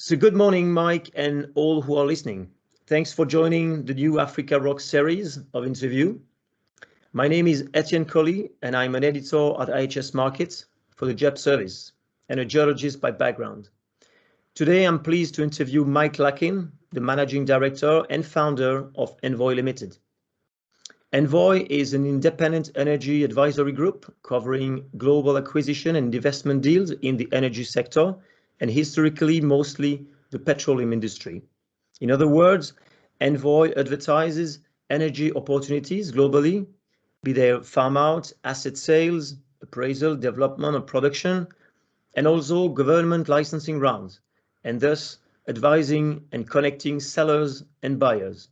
So good morning, Mike, and all who are listening. Thanks for joining the new Africa Rock series of interview. My name is Etienne Kolly, and I'm an editor at IHS Markit for the job service and a geologist by background. Today, I'm pleased to interview Mike Lakin, the managing director and founder of Envoi Ltd. Envoi is an independent energy advisory group covering global acquisition and divestment deals in the energy sector and historically mostly the petroleum industry. In other words, Envoi advertises energy opportunities globally, be they farm out, asset sales, appraisal, development or production, and also government licensing rounds, and thus advising and connecting sellers and buyers.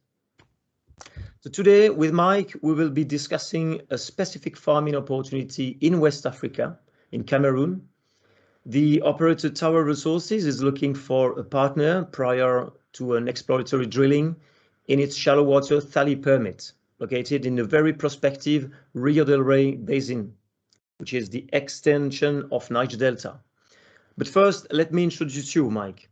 So today with Mike, we will be discussing a specific farming opportunity in West Africa, in Cameroon. The operator Tower Resources is looking for a partner prior to an exploratory drilling in its shallow water Thali permit, located in the very prospective Rio del Rey basin, which is the extension of Niger Delta. But first, let me introduce you, Mike.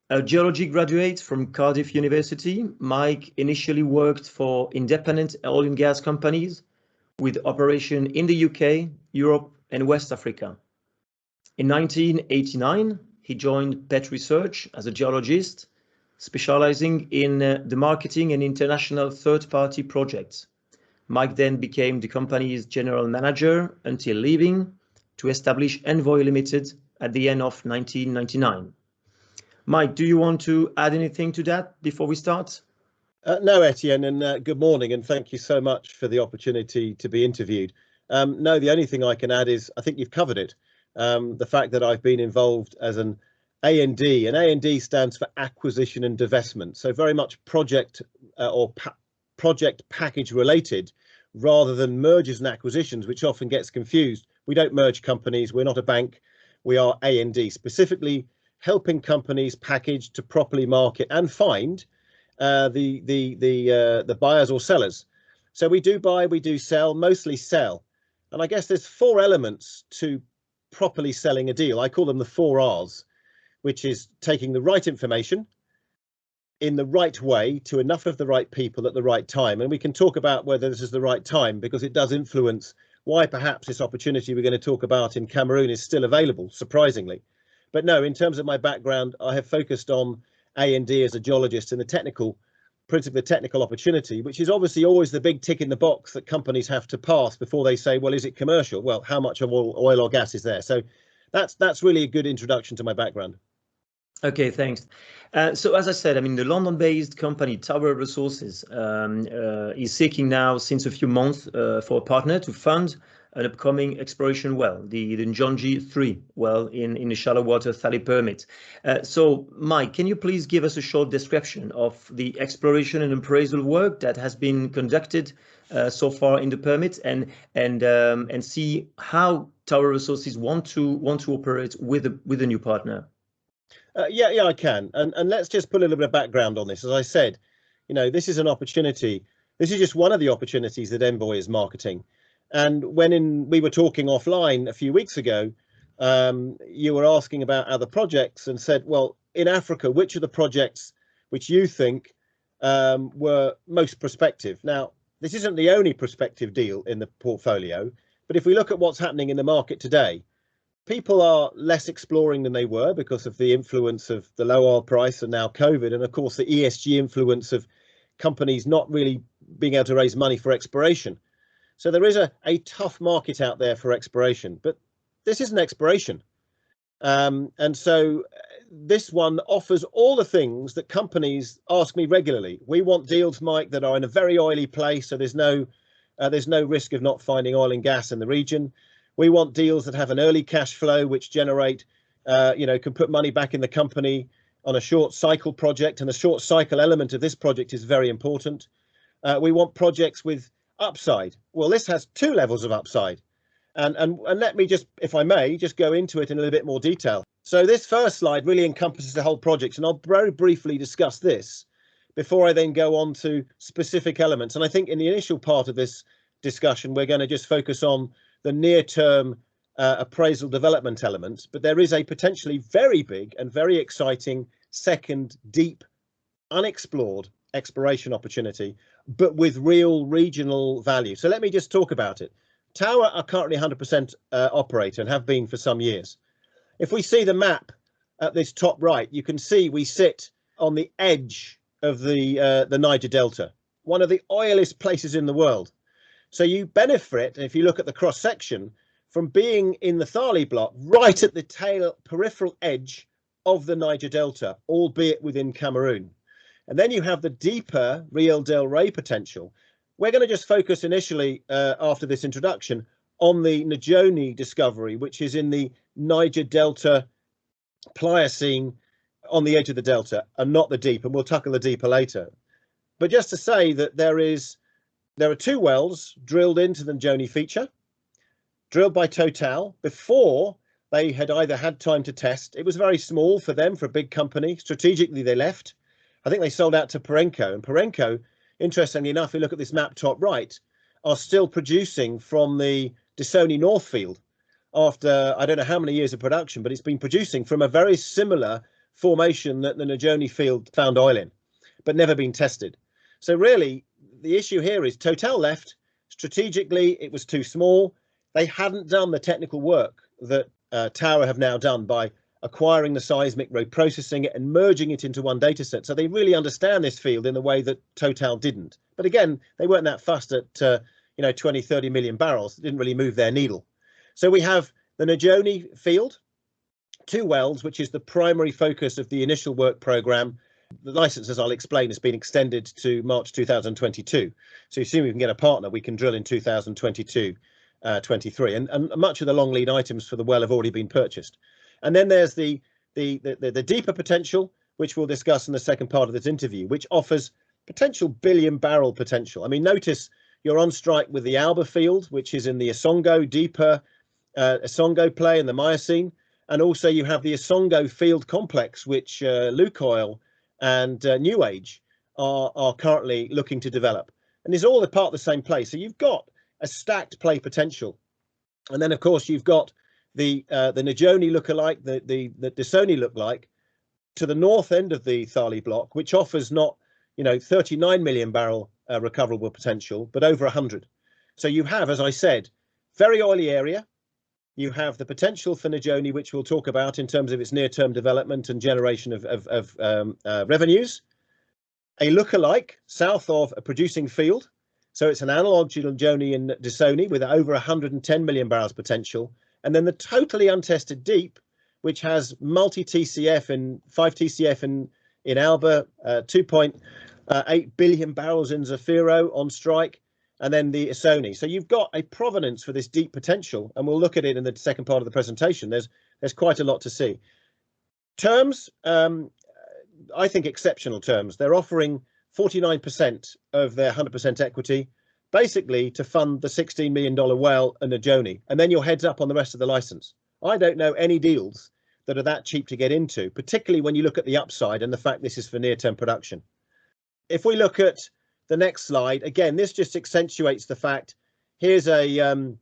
A geology graduate from Cardiff University, Mike initially worked for independent oil and gas companies with operation in the UK, Europe, and West Africa. In 1989, he joined PET Research as a geologist, specializing in the marketing and international third-party projects. Mike then became the company's general manager until leaving to establish Envoi Ltd at the end of 1999. Mike, do you want to add anything to that before we start? No, Etienne, and good morning, and thank you so much for the opportunity to be interviewed. No, the only thing I can add is I think you've covered it. The fact that I've been involved as an A&D, and A&D stands for acquisition and divestment, so very much project project package related rather than mergers and acquisitions, which often gets confused. We don't merge companies, we're not a bank, we are A&D, specifically helping companies package to properly market and find the buyers or sellers. So we do buy, we do sell, mostly sell. And I guess there's four elements to properly selling a deal. I call them the 4 R's, which is taking the right information in the right way to enough of the right people at the right time. And we can talk about whether this is the right time because it does influence why perhaps this opportunity we're going to talk about in Cameroon is still available, surprisingly. But no, in terms of my background, I have focused on A&D as a geologist and the technical opportunity, which is obviously always the big tick in the box that companies have to pass before they say, well, is it commercial? Well, how much of oil or gas is there? So that's really a good introduction to my background. Okay, thanks. So as I said, I mean, the London-based company Tower Resources is seeking now since a few months for a partner to fund an upcoming exploration well, the Njonji 3 well in the shallow water Thali permit. So Mike, can you please give us a short description of the exploration and appraisal work that has been conducted so far in the permit and see how Tower Resources want to operate with a new partner? Yeah, I can. And let's just put a little bit of background on this. As I said, you know, this is an opportunity. This is just one of the opportunities that Envoi is marketing. And when we were talking offline a few weeks ago, you were asking about other projects and said, well, in Africa, which of the projects which you think were most prospective? Now, this isn't the only prospective deal in the portfolio, but if we look at what's happening in the market today, people are less exploring than they were because of the influence of the low oil price and now COVID, and of course the ESG influence of companies not really being able to raise money for exploration. So there is a tough market out there for exploration, but this isn't exploration. And so this one offers all the things that companies ask me regularly. We want deals, Mike, that are in a very oily place, so there's no risk of not finding oil and gas in the region. We want deals that have an early cash flow, which generate, can put money back in the company on a short cycle project, and the short cycle element of this project is very important. We want projects with upside. Well, this has 2 levels of upside. And let me just, if I may, just go into it in a little bit more detail. So this first slide really encompasses the whole project, and I'll very briefly discuss this before I then go on to specific elements. And I think in the initial part of this discussion, we're going to just focus on the near-term appraisal development element, but there is a potentially very big and very exciting second deep unexplored exploration opportunity, but with real regional value. So let me just talk about it. Tower are currently 100% operator and have been for some years. If we see the map at this top right, you can see we sit on the edge of the Niger Delta, one of the oiliest places in the world. So you benefit, if you look at the cross section, from being in the Thali block right at the tail peripheral edge of the Niger Delta, albeit within Cameroon. And then you have the deeper Rio del Rey potential. We're going to just focus initially after this introduction on the Njonji discovery, which is in the Niger Delta Pliocene on the edge of the delta, and not the deep, and we'll tackle the deeper later. But just to say that there are 2 wells drilled into the Njonji feature, drilled by Total before they had either had time to test. It was very small for them, for a big company. Strategically, they left. I think they sold out to Perenco, and Perenco, interestingly enough, if you look at this map top right, are still producing from the Disoni North field after I don't know how many years of production, but it's been producing from a very similar formation that the Njonji field found oil in, but never been tested. So really, the issue here is Total left. Strategically, it was too small. They hadn't done the technical work that Tower have now done by acquiring the seismic, reprocessing it and merging it into one data set. So they really understand this field in the way that Total didn't. But again, they weren't that fussed at 20, 30 million barrels. It didn't really move their needle. So we have the Njonji field, 2 wells, which is the primary focus of the initial work program. The license, as I'll explain, has been extended to March 2022. So assuming we can get a partner, we can drill in 2022, 23, and much of the long lead items for the well have already been purchased. And then there's the deeper potential, which we'll discuss in the second part of this interview, which offers potential billion-barrel potential. I mean, notice you're on strike with the Alba field, which is in the Isongo, deeper Isongo play in the Miocene. And also you have the Isongo field complex, which Lukoil and New Age are currently looking to develop. And it's all a part of the same place. So you've got a stacked play potential. And then, of course, you've got the Njonji lookalike, the Disoni lookalike to the north end of the Thali block, which offers not 39 million barrel recoverable potential, but over 100. So you have, as I said, very oily area. You have the potential for Njonji, which we'll talk about in terms of its near-term development and generation of revenues. A lookalike south of a producing field. So it's an analog to Njonji and Disoni with over 110 million barrels potential. And then the totally untested deep, which has multi-TCF and 5 TCF in Alba, 2.8 billion barrels in Zafiro on strike, and then the Isoni. So you've got a provenance for this deep potential, and we'll look at it in the second part of the presentation. There's quite a lot to see. Terms, I think exceptional terms. They're offering 49% of their 100% equity, basically to fund the $16 million well and Njonji, and then your heads up on the rest of the license. I don't know any deals that are that cheap to get into, particularly when you look at the upside and the fact this is for near-term production. If we look at the next slide, again, this just accentuates the fact. Here's a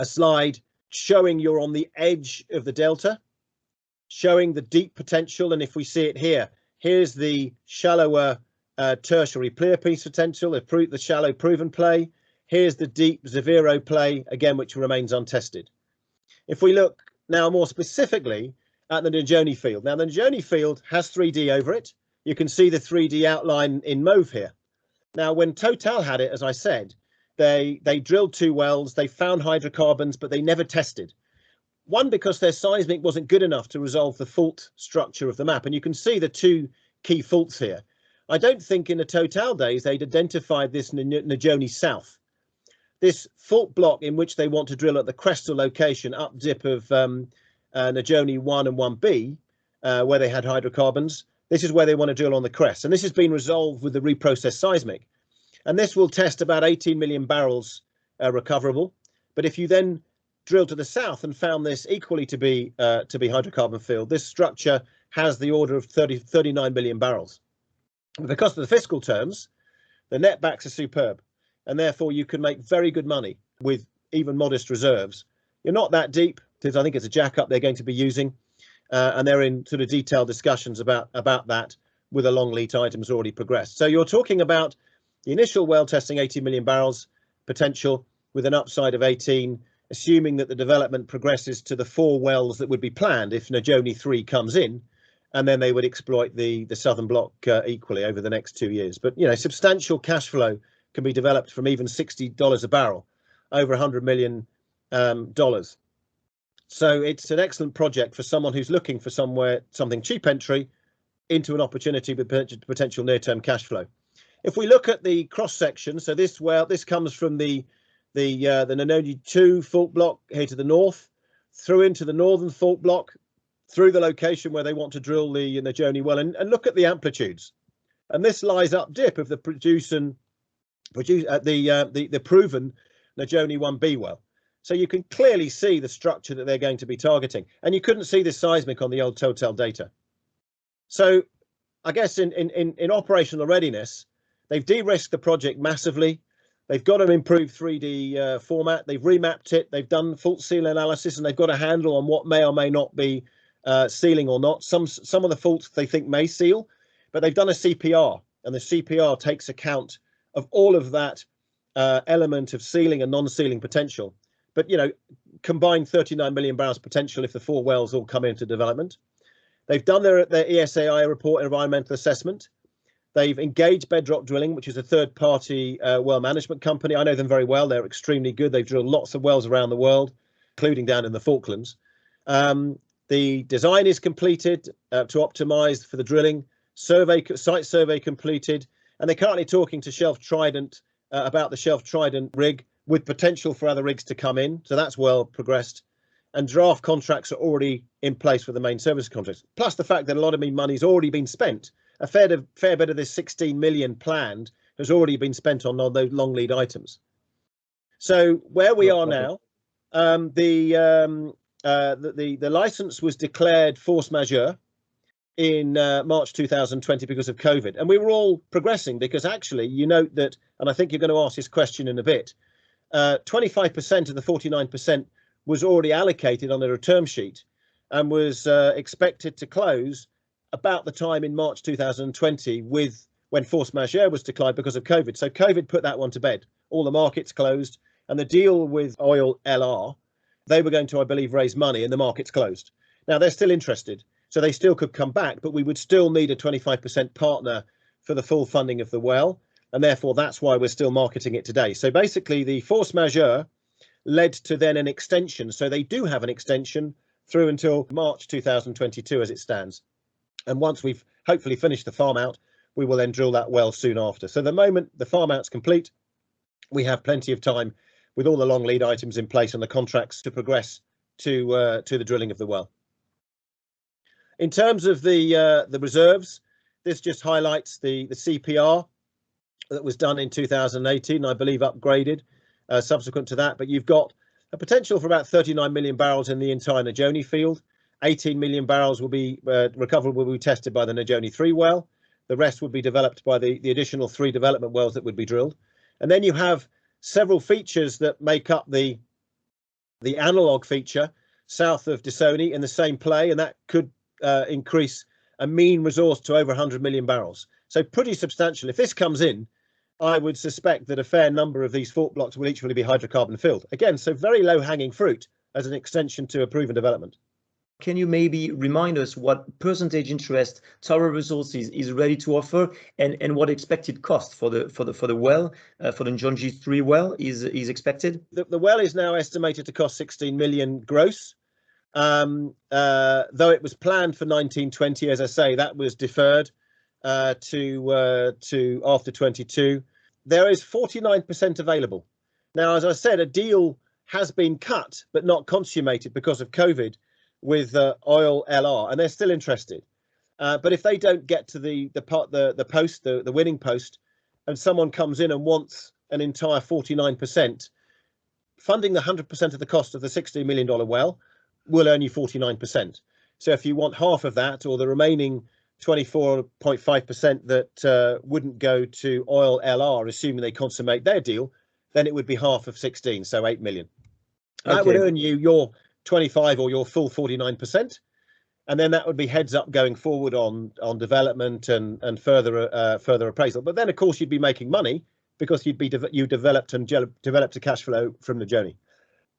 slide showing you're on the edge of the delta, showing the deep potential. And if we see it here, here's the shallower tertiary Pliocene potential, the shallow proven play. Here's the deep Zafiro play, again, which remains untested. If we look now more specifically at the Njonji field. Now, the Njonji field has 3D over it. You can see the 3D outline in mauve here. Now, when Total had it, as I said, they drilled 2 wells, they found hydrocarbons, but they never tested. One, because their seismic wasn't good enough to resolve the fault structure of the map. And you can see the 2 key faults here. I don't think in the Total days they'd identified this Njonji South. This fault block in which they want to drill at the crestal location up dip of Njonji 1 and 1B, where they had hydrocarbons. This is where they want to drill on the crest. And this has been resolved with the reprocessed seismic. And this will test about 18 million barrels recoverable. But if you then drill to the south and found this equally to be hydrocarbon field, this structure has the order of 39 million barrels. Because of the fiscal terms, the netbacks are superb. And therefore you can make very good money with even modest reserves You're not that deep, because I think it's a jack-up they're going to be using, and they're in sort of detailed discussions about that with the long lead items already progressed. So you're talking about the initial well testing 80 million barrels potential with an upside of 18, assuming that the development progresses to the 4 wells that would be planned if Njonji 3 comes in, and then they would exploit the southern block equally over the next 2 years. But, you know, substantial cash flow can be developed from even $60 a barrel, over $100 million. So it's an excellent project for someone who's looking for something cheap entry into an opportunity with potential near-term cash flow. If we look at the cross section, so this comes from the Njonji 2 fault block here to the north, through into the northern fault block, through the location where they want to drill the Njonji well, and look at the amplitudes. And this lies up dip of the proven Njonji 1B well. So you can clearly see the structure that they're going to be targeting, and you couldn't see this seismic on the old Total data. So I guess in operational readiness, they've de-risked the project massively. They've got an improved 3D format. They've remapped it. They've done fault seal analysis, and they've got a handle on what may or may not be sealing or not. Some of the faults they think may seal, but they've done a CPR, and the CPR takes account of all of that element of sealing and non-sealing potential. But, you know, combined 39 million barrels potential if the 4 wells all come into development. They've done their ESAI report, environmental assessment. They've engaged Bedrock Drilling, which is a third-party well management company. I know them very well. They're extremely good. They've drilled lots of wells around the world, including down in the Falklands. The design is completed to optimize for the drilling. Site survey completed, and they're currently talking to Shelf Trident about the Shelf Trident rig, with potential for other rigs to come in. So that's well progressed. And draft contracts are already in place for the main service contracts. Plus the fact that a lot of money's already been spent. A fair bit of this 16 million planned has already been spent on those long lead items. So where we are now, the license was declared force majeure in March 2020 because of COVID. And we were all progressing because actually you note that, and I think you're going to ask this question in a bit, 25% of the 49% was already allocated on a term sheet and was expected to close about the time in March 2020 when force majeure was declared because of COVID. So COVID put that one to bed. All the markets closed, and the deal with Oil LR, they were going to, I believe, raise money, and the markets closed. Now they're still interested, so they still could come back, but we would still need a 25% partner for the full funding of the well. And therefore, that's why we're still marketing it today. So basically, the force majeure led to then an extension. So they do have an extension through until March 2022 as it stands. And once we've hopefully finished the farm out, we will then drill that well soon after. So the moment the farm out's complete, we have plenty of time with all the long lead items in place and the contracts to progress to the drilling of the well. In terms of the reserves, this just highlights the CPR that was done in 2018, I believe upgraded subsequent to that. But you've got a potential for about 39 million barrels in the entire Njon field. 18 million barrels will be recovered, will be tested by the Njonji 3 well. The rest would be developed by the additional 3 development wells that would be drilled. And then you have several features that make up the analog feature south of Disoni in the same play, and that could increase a mean resource to over 100 million barrels. So pretty substantial. If this comes in, I would suspect that a fair number of these fault blocks will equally be hydrocarbon filled. Again, so very low hanging fruit as an extension to a proven development. Can you maybe remind us what percentage interest Tower Resources is ready to offer, and what expected cost for the well, for the Njonji 3 well is expected? The well is now estimated to cost 16 million gross. Though it was planned for 1920, as I say, that was deferred to after 22. There is 49% available. Now, as I said, a deal has been cut but not consummated because of COVID with Oil LR, and they're still interested. But if they don't get to the winning post, and someone comes in and wants an entire 49%, funding the 100% of the cost of the $16 million well will earn you 49%. So if you want half of that, or the remaining 24.5% that wouldn't go to Oil LR, assuming they consummate their deal, then it would be half of 16, so 8 million. That would earn you your 25 or your full 49%. And then that would be heads up going forward on development and further appraisal. But then, of course, you'd be making money because you developed a cash flow from the journey.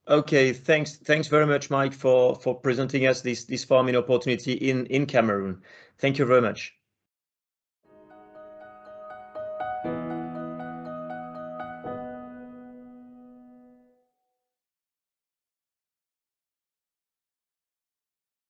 Okay, thanks very much, Mike, for presenting us this farming opportunity in Cameroon. Thank you very much.